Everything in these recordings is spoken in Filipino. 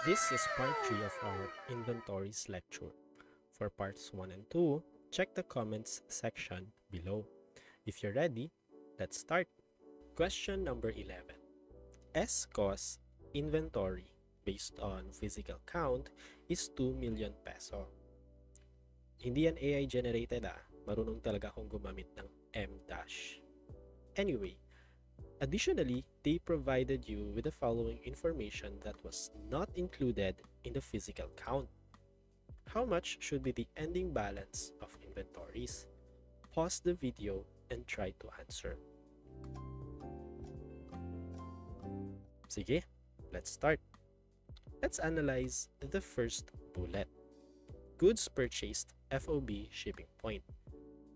This is part 3 of our inventories lecture. For parts 1 and 2, check the comments section below. If you're ready, let's start. Question number 11. S-cost inventory based on physical count is 2 million peso. Hindi yan AI generated Marunong talaga akong gumamit ng M-. Anyway, additionally, they provided you with the following information that was not included in the physical count. How much should be the ending balance of inventories? Pause the video and try to answer. Sige, let's start. Let's analyze the first bullet. Goods purchased FOB shipping point.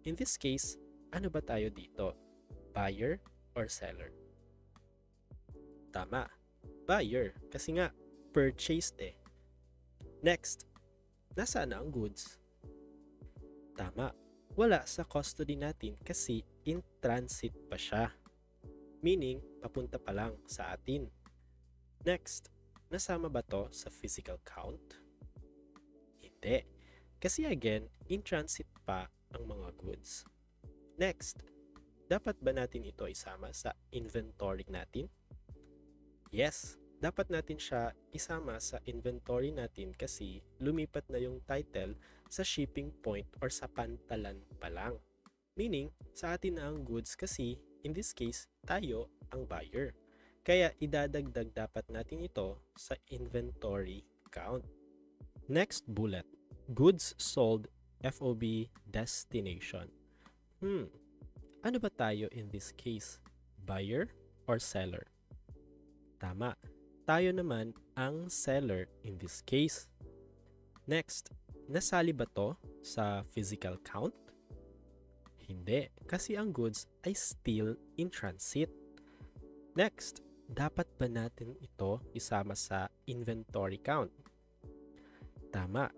In this case, ano ba tayo dito? Buyer or seller? Tama, buyer kasi nga purchased Next, nasaan na ang goods? Tama, wala sa custody natin kasi in transit pa siya. Meaning, papunta pa lang sa atin. Next, nasama ba to sa physical count? Hindi, kasi again, in transit pa ang mga goods. Next, dapat ba natin ito isama sa inventory natin? Yes, dapat natin siya isama sa inventory natin kasi lumipat na yung title sa shipping point or sa pantalan pa lang. Meaning, sa atin na ang goods kasi in this case, tayo ang buyer. Kaya idadagdag dapat natin ito sa inventory count. Next bullet, goods sold FOB destination. Ano ba tayo in this case? Buyer or seller? Tama, tayo naman ang seller in this case. Next, nasali ba to sa physical count? Hindi, kasi ang goods ay still in transit. Next, dapat ba natin ito isama sa inventory count? Tama,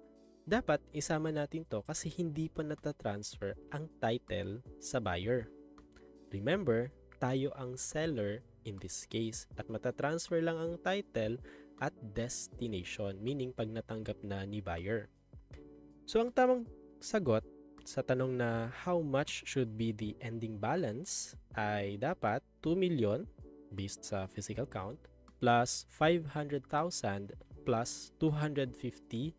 dapat isama natin to kasi hindi pa natatransfer ang title sa buyer. Remember, tayo ang seller in this case at matatransfer lang ang title at destination, meaning pag natanggap na ni buyer. So ang tamang sagot sa tanong na how much should be the ending balance ay dapat 2 million based sa physical count plus 500,000 plus 250,000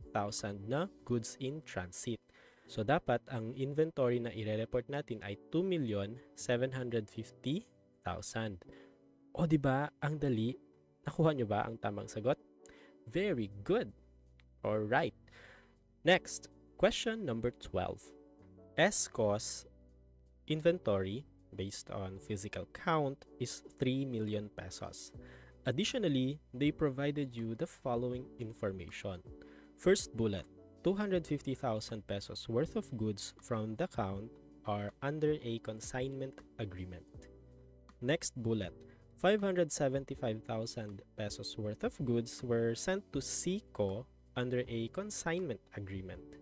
na goods in transit. So dapat ang inventory na i-report natin ay 2,750,000. O di ba ang dali? Nakuha nyo ba ang tamang sagot? Very good. All right. Next, question number 12. S-cost inventory based on physical count is 3 million pesos. Additionally, they provided you the following information. First bullet, 250,000 pesos worth of goods from the count are under a consignment agreement. Next bullet, 575,000 pesos worth of goods were sent to SECO under a consignment agreement.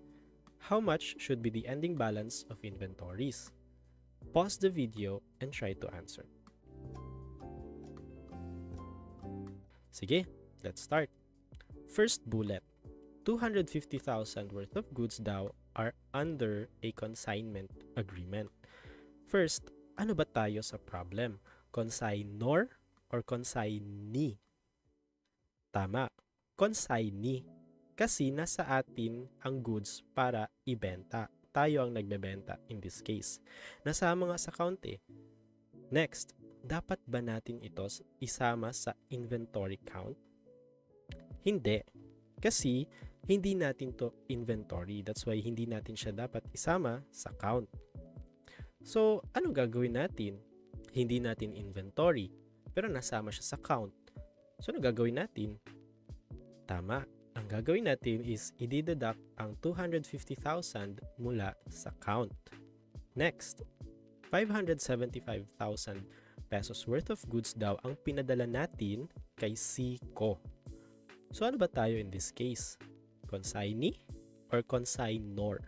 How much should be the ending balance of inventories? Pause the video and try to answer. Sige, let's start. First bullet, 250,000 worth of goods daw are under a consignment agreement. First, ano ba tayo sa problem? Consignor or consignee? Tama, consignee. Kasi nasa atin ang goods para ibenta. Tayo ang nagbebenta in this case. Nasama nga sa count Next, dapat ba natin ito isama sa inventory count? Hindi. Kasi hindi natin to inventory. That's why hindi natin siya dapat isama sa count. So, anong gagawin natin? Hindi natin inventory, pero nasama siya sa count. So, anong gagawin natin? Tama. Ang gagawin natin is i-deduct ang 250,000 mula sa count. Next, 575,000 pesos worth of goods daw ang pinadala natin kay SECO. So ano ba tayo in this case? Consignee or consignor?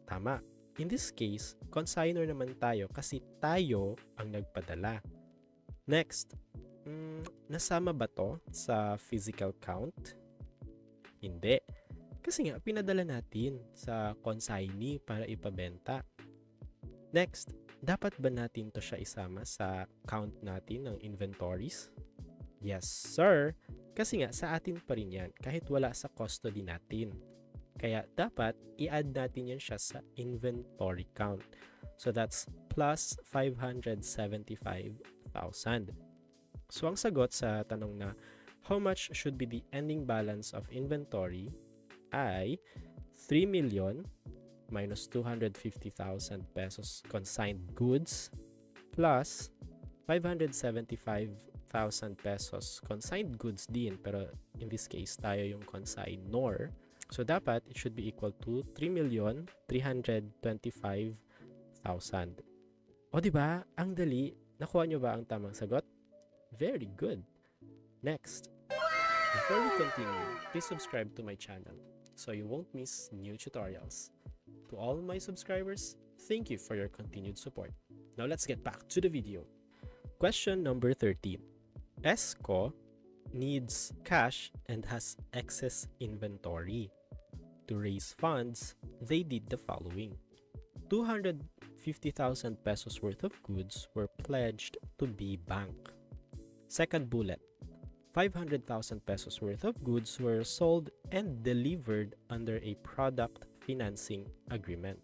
Tama. In this case, consignor naman tayo kasi tayo ang nagpadala. Next, nasama ba to sa physical count? Hindi. Kasi nga, pinadala natin sa consignee para ipabenta. Next, dapat ba natin to siya isama sa count natin ng inventories? Yes, sir. Kasi nga, sa atin pa rin yan kahit wala sa custody natin. Kaya dapat i-add natin yan siya sa inventory count. So that's plus 575,000. So ang sagot sa tanong na how much should be the ending balance of inventory ay 3 million minus 250,000 pesos consigned goods plus 575,000 pesos consigned goods din, pero in this case tayo yung consignor. So dapat it should be equal to 3,325,000. O diba? Ang dali. Nakuha nyo ba ang tamang sagot? Very good. Next. Before we continue, please subscribe to my channel so you won't miss new tutorials. To all my subscribers, thank you for your continued support. Now let's get back to the video. Question number 13. ESCO needs cash and has excess inventory. To raise funds, they did the following. 250,000 pesos worth of goods were pledged to B Bank. Second bullet. 500,000 pesos worth of goods were sold and delivered under a product financing agreement.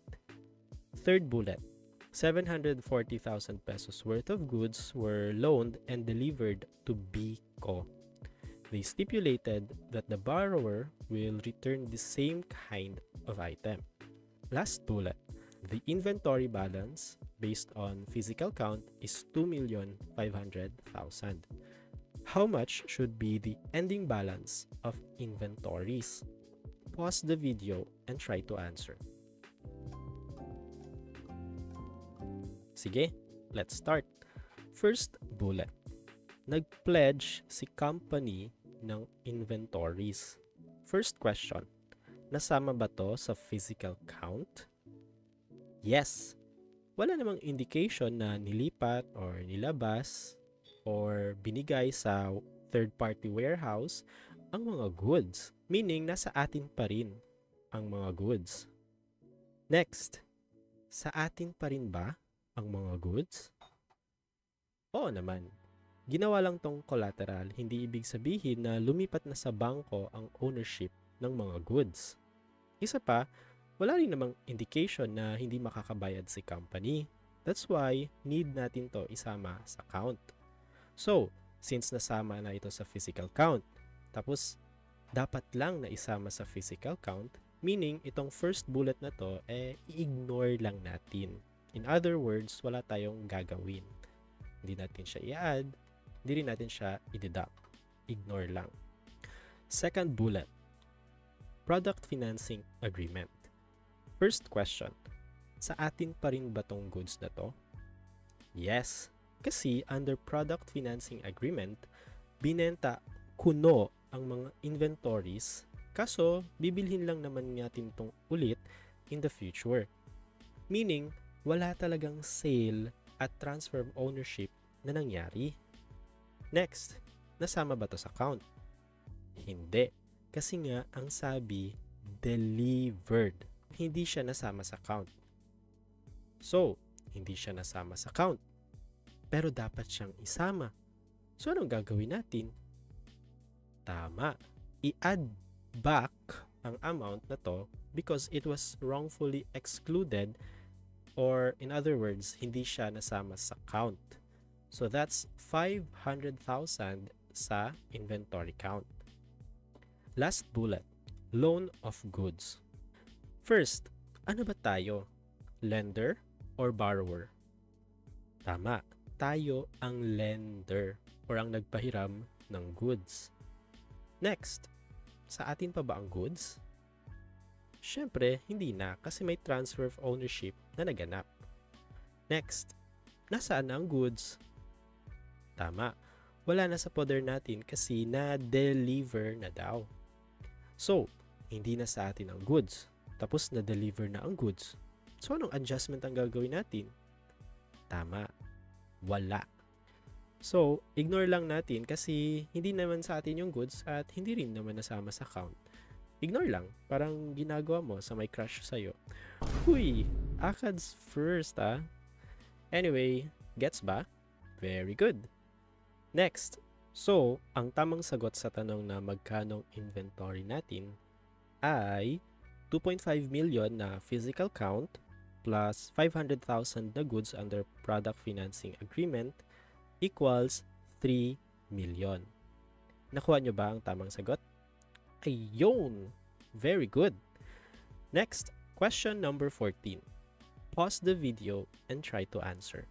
Third bullet. 740,000 pesos worth of goods were loaned and delivered to BCO. They stipulated that the borrower will return the same kind of item. Last bullet. The inventory balance based on physical count is 2,500,000. How much should be the ending balance of inventories? Pause the video and try to answer. Sige, let's start. First bullet. Nag-pledge si company ng inventories. First question. Nasama ba to sa physical count? Yes. Wala namang indication na nilipat or nilabas or binigay sa third-party warehouse ang mga goods. Meaning, nasa atin pa rin ang mga goods. Next, sa atin pa rin ba ang mga goods? Oo naman. Ginawa lang tong collateral, hindi ibig sabihin na lumipat na sa bangko ang ownership ng mga goods. Isa pa, wala rin namang indication na hindi makakabayad si company. That's why, need natin to isama sa count. So, since nasama na ito sa physical count, tapos dapat lang na isama sa physical count, meaning itong first bullet na to, i-ignore lang natin. In other words, wala tayong gagawin. Hindi natin siya i-add, hindi rin natin siya i-deduct. Ignore lang. Second bullet, product financing agreement. First question, sa atin pa rin ba tong goods na to? Yes, kasi under product financing agreement, binenta kuno ang mga inventories, kaso bibilhin lang naman natin tong ulit in the future. Meaning, wala talagang sale at transfer of ownership na nangyari. Next, nasama ba to sa count? Hindi. Kasi nga, ang sabi, delivered. Hindi siya nasama sa count. So, hindi siya nasama sa count. Pero dapat siyang isama. So, anong gagawin natin? Tama. I-add back ang amount na to because it was wrongfully excluded, or in other words, hindi siya nasama sa count. So that's 500,000 sa inventory count. Last bullet, loan of goods. First, ano ba tayo? Lender or borrower? Tama, tayo ang lender or ang nagpahiram ng goods. Next, sa atin pa ba ang goods? Siyempre, hindi na kasi may transfer of ownership na naganap. Next, nasaan na ang goods? Tama, wala na sa poder natin kasi na-deliver na daw. So, hindi na sa atin ang goods. Tapos na-deliver na ang goods. So, anong adjustment ang gagawin natin? Tama, wala. So, ignore lang natin kasi hindi naman sa atin yung goods at hindi rin naman nasama sa count. Ignore lang. Parang ginagawa mo sa may crush sa'yo. Huy! Akads first Anyway, gets ba? Very good. Next. So, ang tamang sagot sa tanong na magkanong inventory natin ay 2.5 million na physical count plus 500,000 na goods under product financing agreement equals 3 million. Nakuha nyo ba ang tamang sagot? Ayun! Very good! Next, question number 14. Pause the video and try to answer.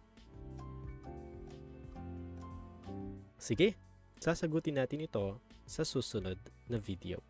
Sige, sasagutin natin ito sa susunod na video.